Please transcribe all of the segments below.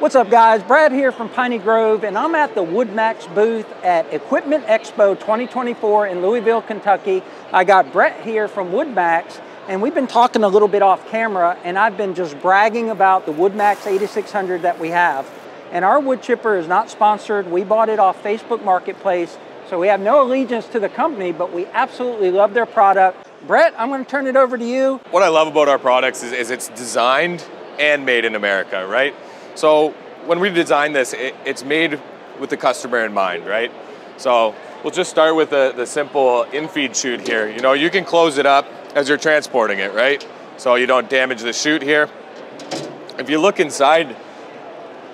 What's up guys, Brad here from Piney Grove, and I'm at the WoodMaxx booth at Equipment Expo 2024 in Louisville, Kentucky. I got Brett here from WoodMaxx, and we've been talking a little bit off camera, and I've been just bragging about the WoodMaxx 8600 that we have. And our wood chipper is not sponsored. We bought it off Facebook Marketplace, so we have no allegiance to the company, but we absolutely love their product. Brett, I'm going to turn it over to you. What I love about our products is it's designed and made in America, right? So when we design this, it's made with the customer in mind, right? So we'll just start with the simple in-feed chute here. You know, you can close it up as you're transporting it, right? So you don't damage the chute here. If you look inside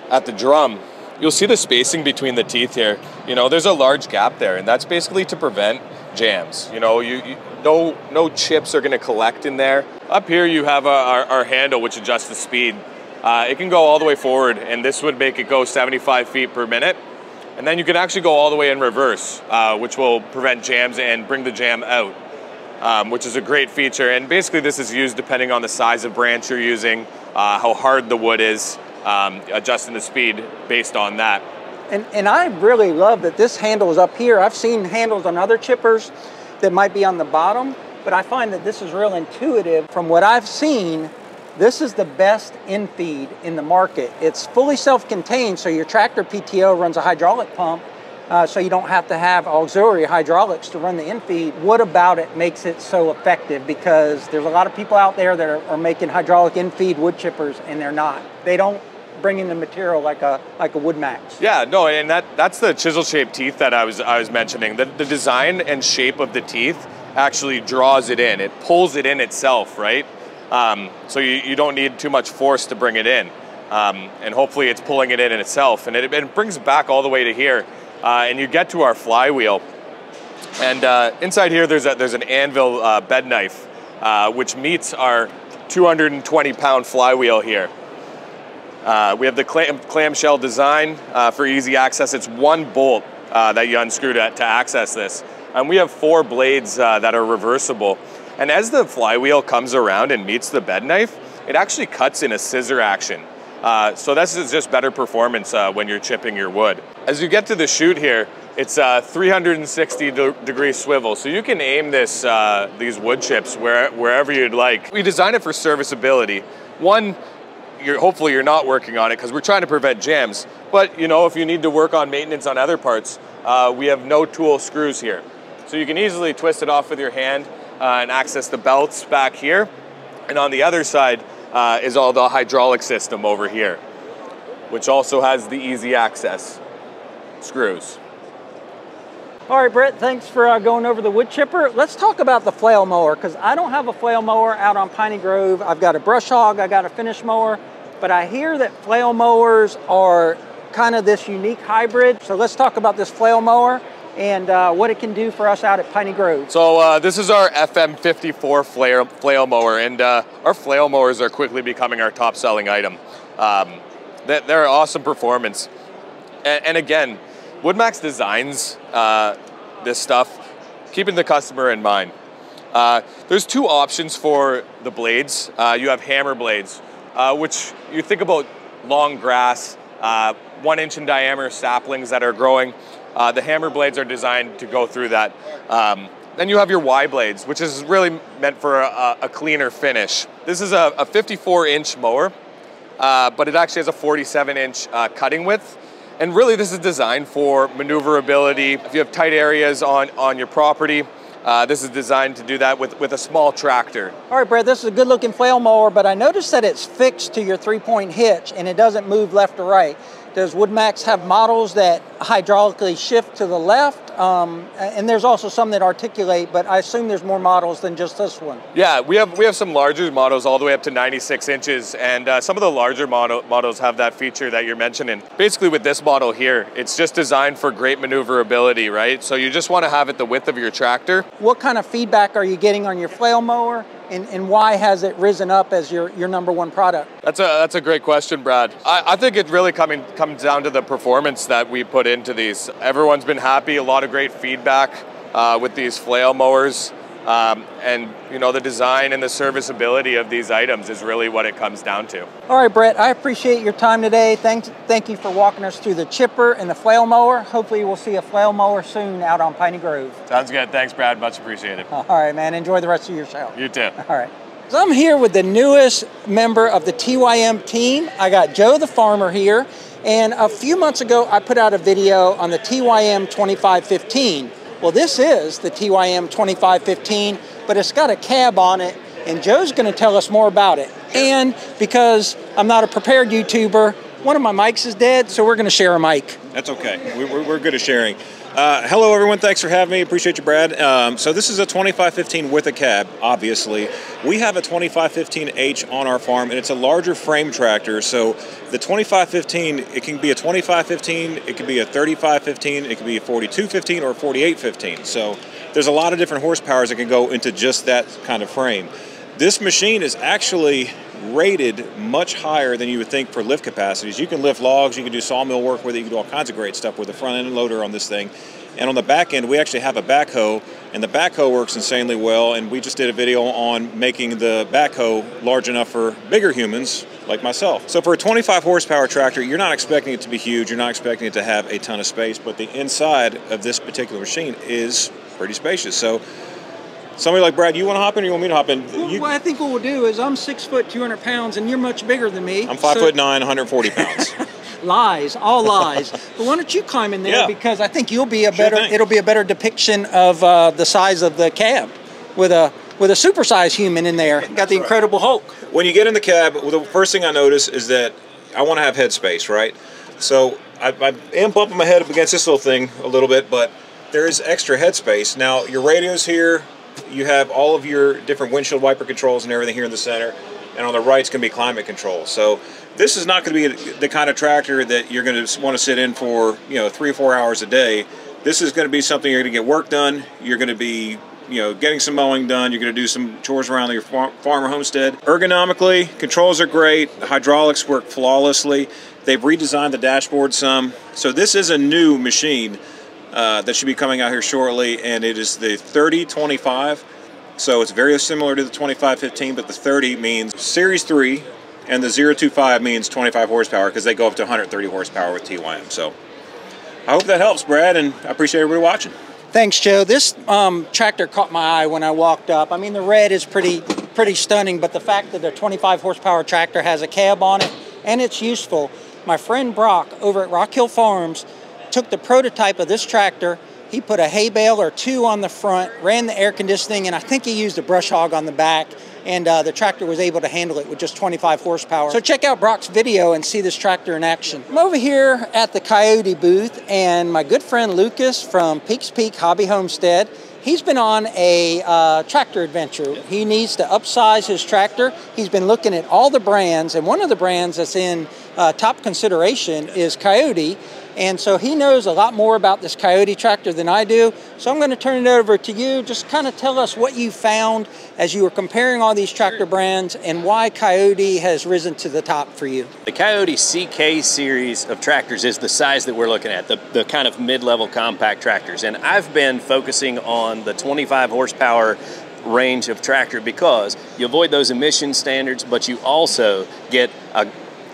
at the drum, you'll see the spacing between the teeth here. You know, there's a large gap there, and that's basically to prevent jams. You know, no chips are gonna collect in there. Up here you have our handle, which adjusts the speed. It can go all the way forward, and this would make it go 75 feet per minute. And then you can actually go all the way in reverse, which will prevent jams and bring the jam out, which is a great feature. And basically this is used depending on the size of branch you're using, how hard the wood is, adjusting the speed based on that. And I really love that this handle is up here. I've seen handles on other chippers that might be on the bottom, but I find that this is real intuitive. From what I've seen, this is the best in-feed in the market. It's fully self-contained, so your tractor PTO runs a hydraulic pump, so you don't have to have auxiliary hydraulics to run the in-feed. What about it makes it so effective? Because there's a lot of people out there that are making hydraulic in-feed wood chippers, and they're not. They don't bring in the material like a WoodMaxx. Yeah, no, and that's the chisel-shaped teeth that I was mentioning. The design and shape of the teeth actually draws it in. It pulls it in itself, right? So you don't need too much force to bring it in, and hopefully it's pulling it in itself, and it brings it back all the way to here, and you get to our flywheel, and inside here there's an anvil bed knife, which meets our 220-pound flywheel here. We have the clamshell design for easy access. It's one bolt that you unscrew to access this, and we have 4 blades that are reversible. And as the flywheel comes around and meets the bed knife, it actually cuts in a scissor action. So this is just better performance when you're chipping your wood. As you get to the chute here, it's 360-degree swivel, so you can aim these wood chips wherever you'd like. We designed it for serviceability. One, hopefully you're not working on it because we're trying to prevent jams. But you know, if you need to work on maintenance on other parts, we have no tool screws here. So you can easily twist it off with your hand and access the belts back here. And on the other side is all the hydraulic system over here, which also has the easy access screws. All right, Brett, thanks for going over the wood chipper. Let's talk about the flail mower, because I don't have a flail mower out on Piney Grove. I've got a brush hog, I got a finish mower, but I hear that flail mowers are kind of this unique hybrid. So let's talk about this flail mower and what it can do for us out at Piney Grove. So this is our FM54 flail mower, and our flail mowers are quickly becoming our top selling item. They're an awesome performance. And again, WoodMaxx designs this stuff keeping the customer in mind. There's 2 options for the blades. You have hammer blades, which you think about long grass, 1 inch in diameter saplings that are growing. The hammer blades are designed to go through that. Then you have your Y blades, which is really meant for a cleaner finish. This is a 54-inch mower, but it actually has a 47-inch cutting width. And really this is designed for maneuverability. If you have tight areas on your property, this is designed to do that with a small tractor. All right, Brett, this is a good looking flail mower, but I noticed that it's fixed to your 3-point hitch and it doesn't move left or right. Does WoodMaxx have models that hydraulically shift to the left? And there's also some that articulate, but I assume there's more models than just this one. Yeah, we have some larger models all the way up to 96 inches, and some of the larger models have that feature that you're mentioning. Basically with this model here, it's just designed for great maneuverability, right? So you just want to have it the width of your tractor. What kind of feedback are you getting on your flail mower? And why has it risen up as your #1 product? That's a great question, Brad. I think it really comes down to the performance that we put into these. Everyone's been happy, a lot of great feedback with these flail mowers. And you know, the design and the serviceability of these items is really what it comes down to. All right, Brett, I appreciate your time today. Thank you for walking us through the chipper and the flail mower. Hopefully we'll see a flail mower soon out on Piney Grove. Sounds good. Thanks, Brad. Much appreciated. All right, man. Enjoy the rest of your show. You too. All right. So I'm here with the newest member of the TYM team. I got Joe the farmer here. And a few months ago, I put out a video on the TYM 2515. Well, this is the TYM 2515, but it's got a cab on it, and Joe's going to tell us more about it. And because I'm not a prepared YouTuber, one of my mics is dead, so we're going to share a mic. That's okay. We're good at sharing. Hello, everyone. Thanks for having me. Appreciate you, Brad. So this is a 2515 with a cab, obviously. We have a 2515H on our farm, and it's a larger frame tractor. So the 2515, it can be a 2515, it can be a 3515, it can be a 4215 or a 4815. So there's a lot of different horsepowers that can go into just that kind of frame. This machine is actually rated much higher than you would think for lift capacities. You can lift logs, you can do sawmill work with it, you can do all kinds of great stuff with the front end loader on this thing. And on the back end, we actually have a backhoe, and the backhoe works insanely well, and we just did a video on making the backhoe large enough for bigger humans like myself. So for a 25 horsepower tractor, you're not expecting it to be huge, you're not expecting it to have a ton of space, but the inside of this particular machine is pretty spacious. So somebody like Brad, you want to hop in or you want me to hop in? Well, I think what we'll do is I'm 6 foot, 200 pounds, and you're much bigger than me. I'm 5'9", 140 pounds. Lies, all lies. But why don't you climb in there? Yeah. Because I think you'll be a better. It'll be a better depiction of the size of the cab, with a supersized human in there. Got the Incredible Hulk. When you get in the cab, well, the first thing I notice is that I want to have headspace, right? So I am bumping my head up against this little thing a little bit, but there is extra headspace. Now your radio's here. You have all of your different windshield wiper controls and everything here in the center, and on the right's going to be climate control. So this is not going to be the kind of tractor that you're going to want to sit in for 3 or 4 hours a day. This is going to be something you're going to get work done. You're going to be getting some mowing done. You're going to do some chores around your farm or homestead. Ergonomically, controls are great. The hydraulics work flawlessly. They've redesigned the dashboard some. So this is a new machine that should be coming out here shortly, and it is the 3025. So it's very similar to the 2515, but the 30 means Series 3, and the 025 means 25 horsepower because they go up to 130 horsepower with TYM. So I hope that helps, Brad, and I appreciate everybody watching. Thanks, Joe. This tractor caught my eye when I walked up. I mean, the red is pretty stunning, but the fact that the 25 horsepower tractor has a cab on it and it's useful. My friend Brock over at Rock Hill Farms took the prototype of this tractor. He put a hay bale or 2 on the front, ran the air conditioning, and I think he used a brush hog on the back, and the tractor was able to handle it with just 25 horsepower. So check out Brock's video and see this tractor in action. I'm over here at the Kioti booth, and my good friend Lucas from Peaks Peak Hobby Homestead, he's been on a tractor adventure. He needs to upsize his tractor. He's been looking at all the brands, and one of the brands that's in top consideration is Kioti. And so he knows a lot more about this Kioti tractor than I do. So I'm going to turn it over to you. Just kind of tell us what you found as you were comparing all these tractor brands and why Kioti has risen to the top for you. The Kioti CK series of tractors is the size that we're looking at, the kind of mid-level compact tractors. And I've been focusing on the 25 horsepower range of tractor because you avoid those emission standards, but you also get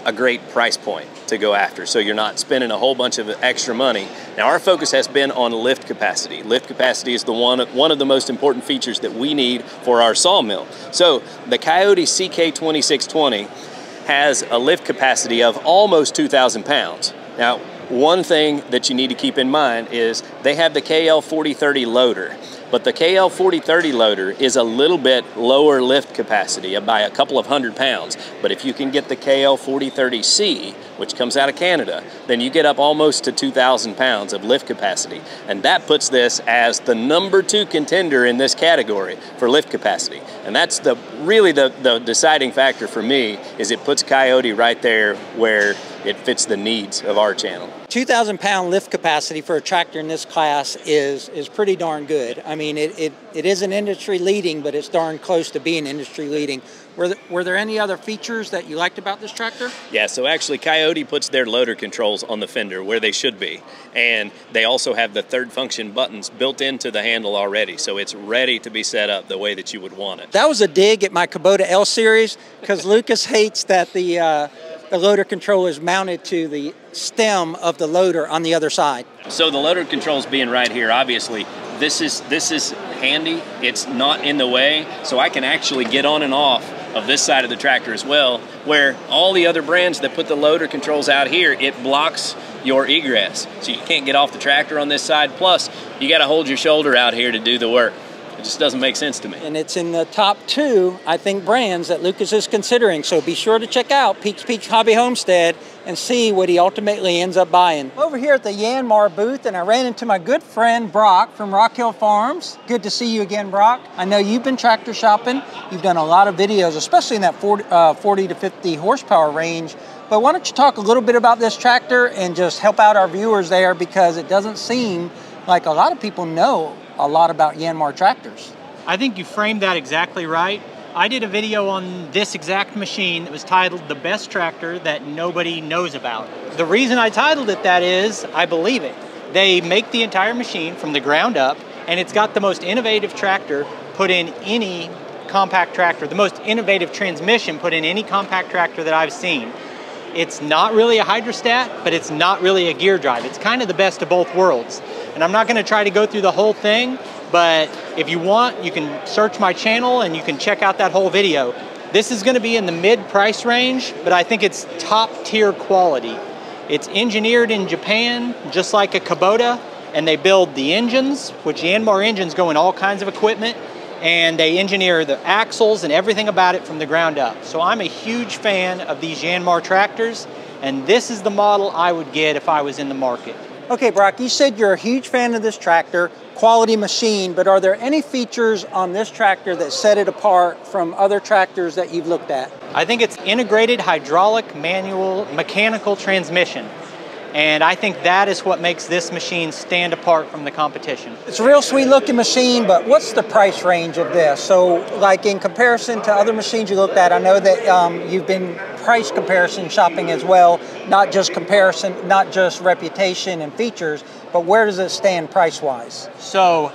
a great price point to go after, so you're not spending a whole bunch of extra money. Now our focus has been on lift capacity. Lift capacity is one of the most important features that we need for our sawmill. So the Kioti CK2620 has a lift capacity of almost 2,000 pounds. Now one thing that you need to keep in mind is they have the KL4030 loader. But the KL4030 loader is a little bit lower lift capacity by a couple of 100 pounds. But if you can get the KL4030C, which comes out of Canada, then you get up almost to 2,000 pounds of lift capacity. And that puts this as the #2 contender in this category for lift capacity. And that's really the deciding factor for me, is it puts Kioti right there where it fits the needs of our channel. 2,000 pound lift capacity for a tractor in this class is pretty darn good. I mean, mean, it isn't industry leading, but it's darn close to being industry leading. Were there any other features that you liked about this tractor? Yeah, so actually Kioti puts their loader controls on the fender where they should be. And they also have the third function buttons built into the handle already, so it's ready to be set up the way that you would want it. That was a dig at my Kubota L Series, because Lucas hates that the loader control is mounted to the stem of the loader on the other side. So the loader controls being right here, obviously, this is handy. It's not in the way, so I can actually get on and off of this side of the tractor as well, where all the other brands that put the loader controls out here, it blocks your egress. So you can't get off the tractor on this side. Plus, you got to hold your shoulder out here to do the work. It just doesn't make sense to me. And it's in the top 2, I think, brands that Lucas is considering. So be sure to check out Peaks Peaks Hobby Homestead and see what he ultimately ends up buying. Over here at the Yanmar booth, and I ran into my good friend Brock from Rock Hill Farms. Good to see you again, Brock. I know you've been tractor shopping. You've done a lot of videos, especially in that 40 to 50 horsepower range. But why don't you talk a little bit about this tractor and just help out our viewers there, because it doesn't seem like a lot of people know a lot about Yanmar tractors. I think you framed that exactly right. I did a video on this exact machine that was titled The Best Tractor That Nobody Knows About. The reason I titled it that is, I believe it. They make the entire machine from the ground up, and it's got the most innovative tractor put in any compact tractor, the most innovative transmission put in any compact tractor that I've seen. It's not really a hydrostat, but it's not really a gear drive. It's kind of the best of both worlds. And I'm not going to try to go through the whole thing, but if you want, you can search my channel and you can check out that whole video. This is going to be in the mid-price range, but I think it's top-tier quality. It's engineered in Japan, just like a Kubota, and they build the engines, which Yanmar engines go in all kinds of equipment, and they engineer the axles and everything about it from the ground up. So I'm a huge fan of these Yanmar tractors, and this is the model I would get if I was in the market. Okay, Brock, you said you're a huge fan of this tractor, quality machine, but are there any features on this tractor that set it apart from other tractors that you've looked at? I think it's integrated hydraulic, manual, mechanical transmission. And I think that is what makes this machine stand apart from the competition. It's a real sweet looking machine, but what's the price range of this? So like in comparison to other machines you looked at, I know that you've been price comparison shopping as well, not just comparison, not just reputation and features, but where does it stand price-wise? So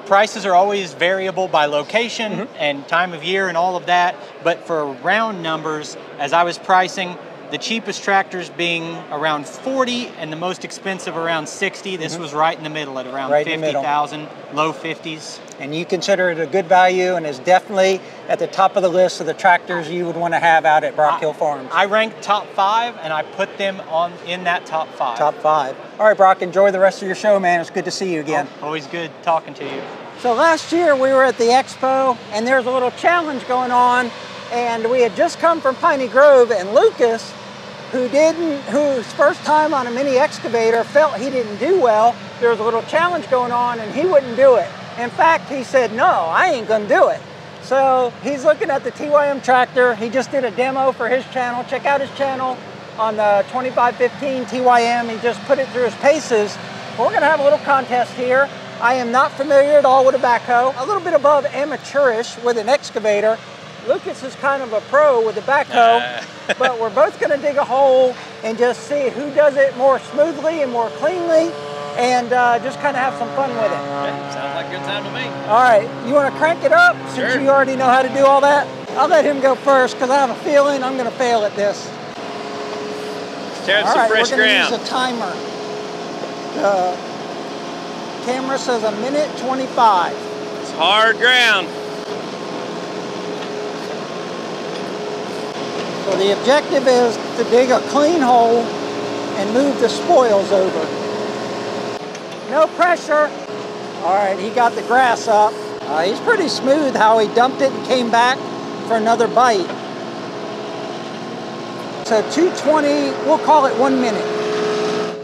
prices are always variable by location and time of year and all of that, but for round numbers, as I was pricing, the cheapest tractors being around 40 and the most expensive around 60. This was right in the middle at around 50,000, low 50s. And you consider it a good value and is definitely at the top of the list of the tractors you would want to have out at Rock Hill Farms. I ranked top 5 and I put them in that top 5. Top 5. All right, Brock, enjoy the rest of your show, man. It's good to see you again. Always good talking to you. So last year we were at the Expo and there's a little challenge going on, and we had just come from Piney Grove, and Lucas, whose first time on a mini excavator, felt he didn't do well. There was a little challenge going on and he wouldn't do it. In fact, he said, no, I ain't gonna do it. So he's looking at the TYM tractor. He just did a demo for his channel. Check out his channel on the 2515 TYM. He just put it through his paces. We're gonna have a little contest here. I am not familiar at all with a backhoe. A little bit above amateurish with an excavator. Lucas is kind of a pro with the backhoe, but we're both going to dig a hole and just see who does it more smoothly and more cleanly, and just kind of have some fun with it. Okay, sounds like a good time to me. All right, you want to crank it up since you already know how to do all that? I'll let him go first because I have a feeling I'm going to fail at this. Tear up some fresh ground. We're going to use a timer. The camera says 1:25. It's hard ground. So the objective is to dig a clean hole and move the spoils over. No pressure. All right, he got the grass up. He's pretty smooth how he dumped it and came back for another bite. So 220, we'll call it 1 minute.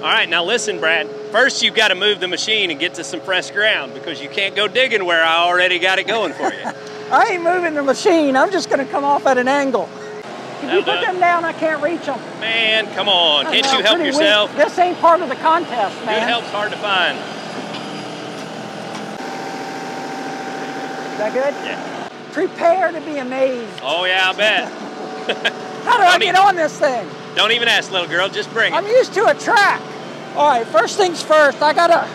All right, now listen, Brad. First, you've got to move the machine and get to some fresh ground because you can't go digging where I already got it going for you. I ain't moving the machine. I'm just going to come off at an angle. If you put them down, I can't reach them. Man, come on. Can't you help yourself? Weak. This ain't part of the contest, man. Good help's hard to find. that good? Yeah. Prepare to be amazed. Oh yeah, I bet. How do I get on this thing? Don't even ask, little girl, just bring it. I'm used to a track. All right, first things first, I gotta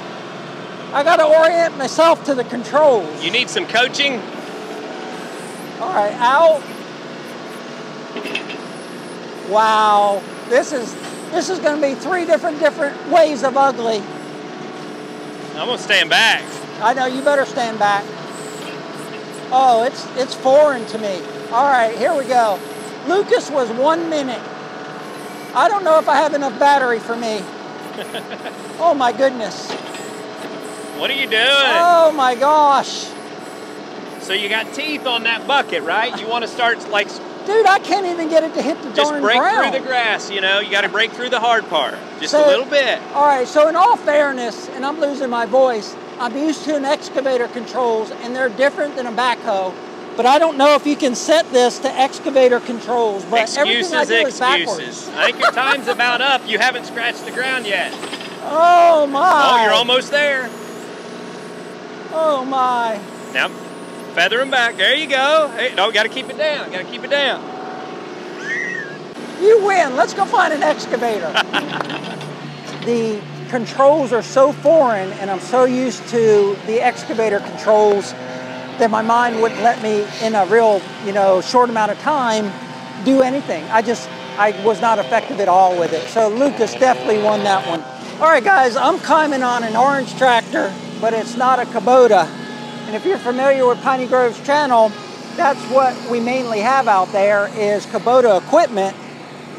orient myself to the controls. You need some coaching? All right, out. Wow, this is gonna be three different ways of ugly. I'm gonna stand back. I know, you better stand back. Oh, it's foreign to me. All right, here we go. Lucas was 1 minute. I don't know if I have enough battery for me. Oh my goodness. What are you doing? Oh my gosh. So you got teeth on that bucket, right? You want to start like... Dude, I can't even get it to hit the darn ground. Just break through the grass, you know? You got to break through the hard part. Just a little bit. All right, so in all fairness, and I'm losing my voice, I'm used to an excavator controls, and they're different than a backhoe. But I don't know if you can set this to excavator controls. But Excuses. I think your time's about up. You haven't scratched the ground yet. Oh my. Oh, you're almost there. Oh my. Now, feather them back. There you go. Hey, no, got to keep it down. Got to keep it down. You win. Let's go find an excavator. The controls are so foreign, and I'm so used to the excavator controls that my mind wouldn't let me, in a real, short amount of time, do anything. I was not effective at all with it. So Lucas definitely won that one. All right, guys, I'm climbing on an orange tractor, but it's not a Kubota. And if you're familiar with Piney Grove's channel, that's what we mainly have out there is Kubota equipment.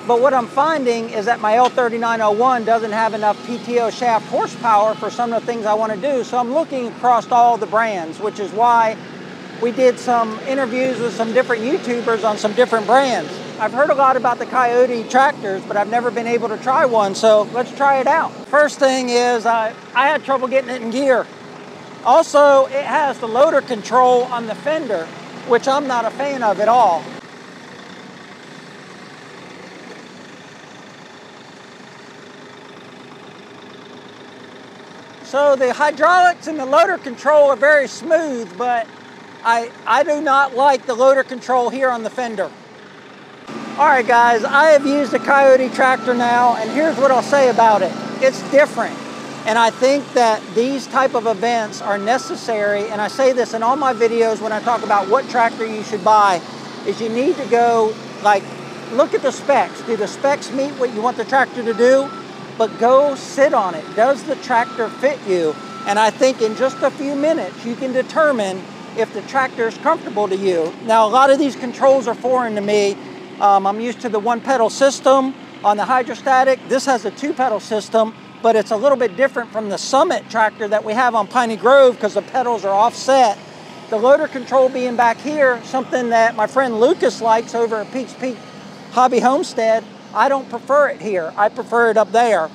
But what I'm finding is that my L3901 doesn't have enough PTO shaft horsepower for some of the things I want to do. So I'm looking across all the brands, which is why we did some interviews with some different YouTubers on some different brands. I've heard a lot about the Kioti tractors, but I've never been able to try one, so let's try it out. First thing is I had trouble getting it in gear. Also, it has the loader control on the fender, which I'm not a fan of at all. So the hydraulics and the loader control are very smooth, but I do not like the loader control here on the fender. All right, guys, I have used a Kioti tractor now, and here's what I'll say about it. It's different, and I think that these type of events are necessary, and I say this in all my videos when I talk about what tractor you should buy, is you need to go, look at the specs. Do the specs meet what you want the tractor to do? But go sit on it. Does the tractor fit you? And I think in just a few minutes, you can determine if the tractor is comfortable to you. Now, a lot of these controls are foreign to me. I'm used to the one pedal system on the hydrostatic. This has a two pedal system, but it's a little bit different from the Summit tractor that we have on Piney Grove because the pedals are offset. The loader control being back here, something that my friend Lucas likes over at Peaks Peak Hobby Homestead, I don't prefer it here. I prefer it up there.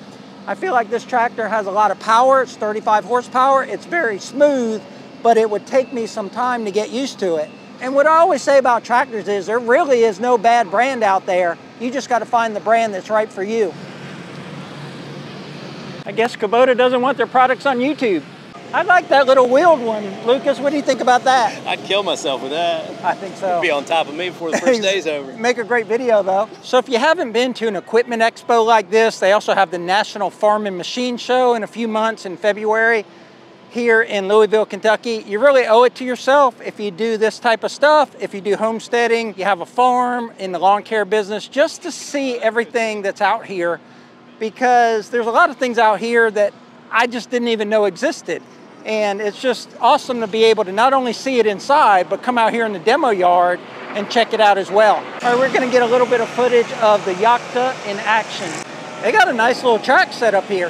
I feel like this tractor has a lot of power. It's 35 horsepower. It's very smooth, but it would take me some time to get used to it. And what I always say about tractors is there really is no bad brand out there. You just got to find the brand that's right for you. I guess Kubota doesn't want their products on YouTube. I like that little wheeled one. Lucas, what do you think about that? I'd kill myself with that. I think so. You'd be on top of me before the first day's over. Make a great video though. So if you haven't been to an equipment expo like this, they also have the National Farm and Machine Show in a few months in February here in Louisville, Kentucky. You really owe it to yourself if you do this type of stuff. If you do homesteading, you have a farm in the lawn care business, just to see everything that's out here, because there's a lot of things out here that I just didn't even know existed. And it's just awesome to be able to not only see it inside, but come out here in the demo yard and check it out as well. All right, we're gonna get a little bit of footage of the Yakta in action. They got a nice little track set up here.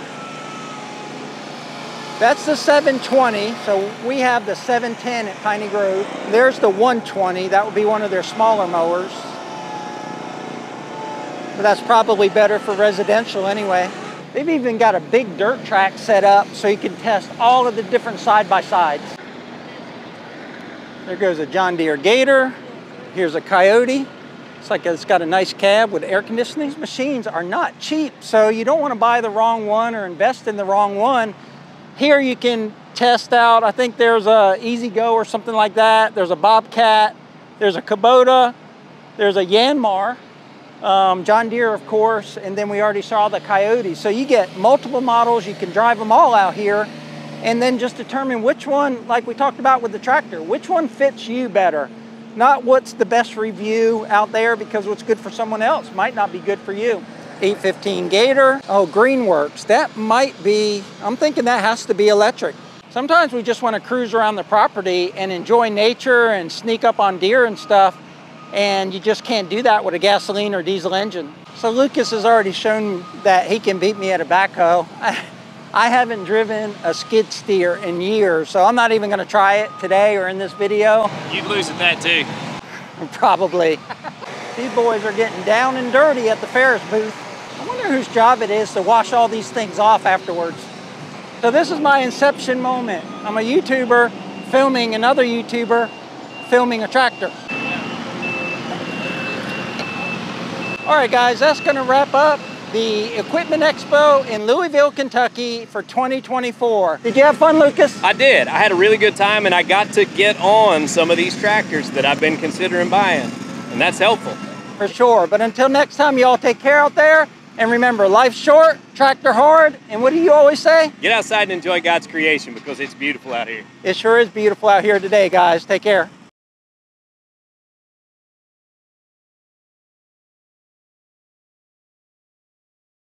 That's the 720, so we have the 710 at Piney Grove. There's the 120, that would be one of their smaller mowers. But that's probably better for residential anyway. They've even got a big dirt track set up so you can test all of the different side-by-sides. There goes a John Deere Gator. Here's a Kioti. It's like it's got a nice cab with air conditioning. These machines are not cheap, so you don't want to buy the wrong one or invest in the wrong one. Here you can test out. I think there's a Easy Go or something like that. There's a Bobcat. There's a Kubota. There's a Yanmar. John Deere, of course, and then we already saw the Kioti. So you get multiple models. You can drive them all out here, and then just determine which one, like we talked about with the tractor, which one fits you better. Not what's the best review out there, because what's good for someone else might not be good for you. 815 Gator. Oh, Greenworks. That might be, I'm thinking that has to be electric. Sometimes we just want to cruise around the property and enjoy nature and sneak up on deer and stuff, and you just can't do that with a gasoline or diesel engine. So Lucas has already shown that he can beat me at a backhoe. I haven't driven a skid steer in years, so I'm not even going to try it today or in this video. You'd lose at that too. Probably. These boys are getting down and dirty at the Ferris booth. I wonder whose job it is to wash all these things off afterwards. So this is my inception moment. I'm a YouTuber filming another YouTuber filming a tractor. All right, guys, that's going to wrap up the Equipment Expo in Louisville, Kentucky for 2024. Did you have fun, Lucas? I did. I had a really good time, and I got to get on some of these tractors that I've been considering buying, and that's helpful. For sure. But until next time, you all take care out there. And remember, life's short, tractor hard, and what do you always say? Get outside and enjoy God's creation, because it's beautiful out here. It sure is beautiful out here today, guys. Take care.